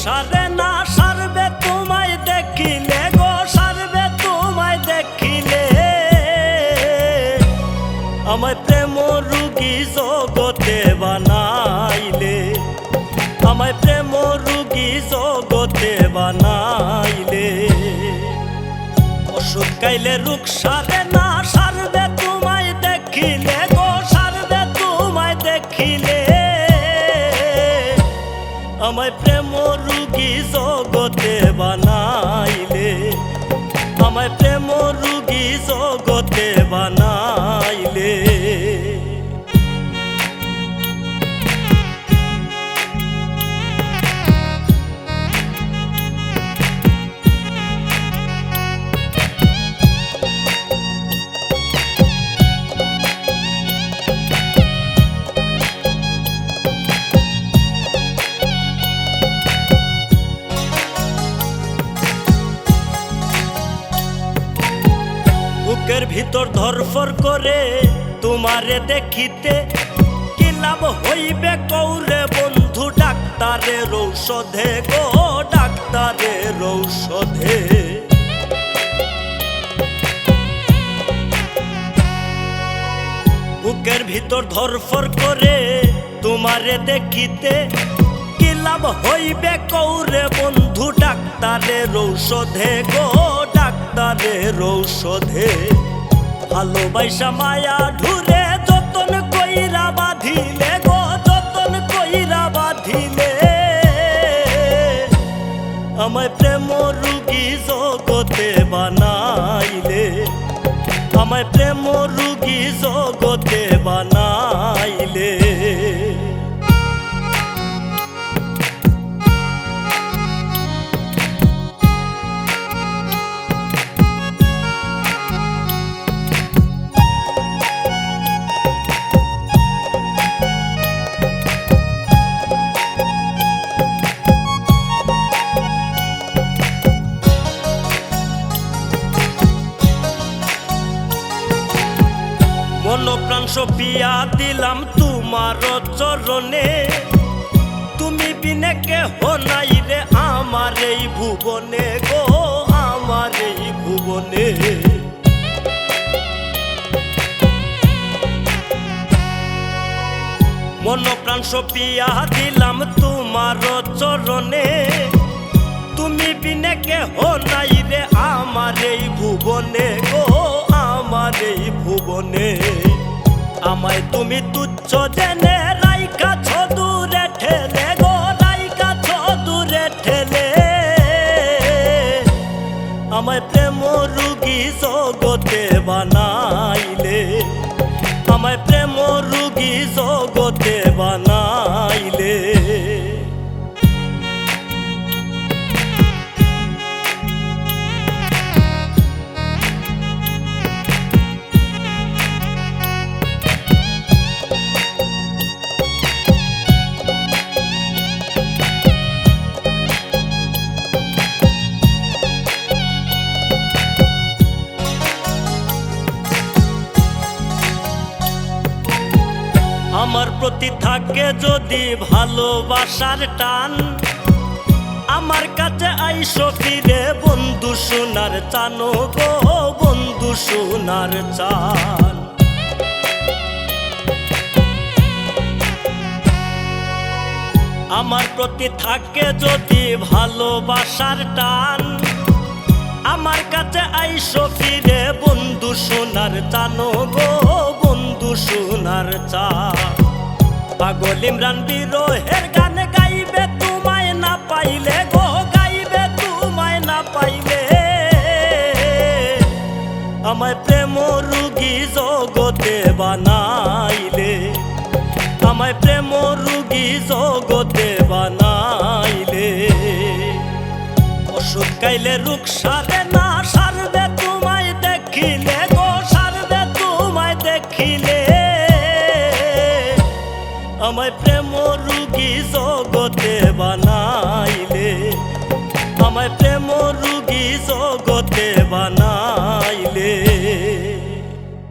সারে না সারবে তোমায় দেখিলে গো, সারবে তোমায় দেখিলে। আমায় প্রেম রুগী জগতে বানাইলে, আমায় প্রেম রুগী জগতে বানাইলে। ওষুধ খাইলে রোগ সারে না সারবে তোমায় দেখিলে গো, সারবে তোমায় দেখিলে। আমায় প্রেম রুগী জগতে বানাইলে, আমায় প্রেম রুগী জগতে বানাইলে। বুকের ভিতর ধরফর করে তোমারে দেখিতে, কি লাভ হইবে কৌরে বন্ধু ডাক্তারের ঔষধে গো, ডাক্তারের ঔষধে। বুকের ভিতর ধরফর করে তোমারে দেখিতে, কি লাভ হইবে কৌরে বন্ধু ডাক্তারের ঔষধে গো, ডাক্তারের ঔষধে। ভালোবাসা মায়া ঢুরে যতন কইরা বাঁধিলে গো, যতন কইরা বাঁধিলে। আমায় প্রেম রুগী জগতে বানাইলে, আমায় প্রেম রুগী জগতে বানাইলে। মন প্রাণ সপিয়া দিলাম তোমার চরণে, তুমি বিনে কেহ নাই রে আমার এই ভুবনে গো, আমার এই ভুবনে। মন প্রাণ সপিয়া দিলাম তোমার চরণে, তুমি বিনে কেহ নাই রে আমার এই ভুবনে গো, আমার এই ভুবনে। আমায় তুমি তুচ্ছ জেনে রাইখাছ দূরে ঠেলে গো, রাইখাছ দূরে ঠেলে। আমায় প্রেম রুগী জগতে বানাইলে, আমায় প্রেম রুগী জগতে বানাইলে। আমার প্রতি থাকে যদি ভালোবাসার টান, আমার কাছে আইসো ফিরে বন্ধু সোনার চান গো, বন্ধু সোনার চান। আমার প্রতি থাকে যদি ভালোবাসার টান, আমার কাছে আইসো ফিরে বন্ধু সোনার চান গো, বন্ধু সোনার চান। পাগল ইমরান বিরহের গান গাইবে তোমায় না পাইলে গো, গাইবে তোমায় না পাইলে। আমায় প্রেম রুগী জগতে বানাইলে, আমায় প্রেম রুগী জগতে বানাইলে। ওষুধ খাইলে রোগ সারে না সারবে তোমায় দেখিলে গো, সারবে তোমায় দেখিলে। আমায় প্রেম রুগী জগতে বানাইলে, আমায় প্রেম রুগী জগতে বানাইলে।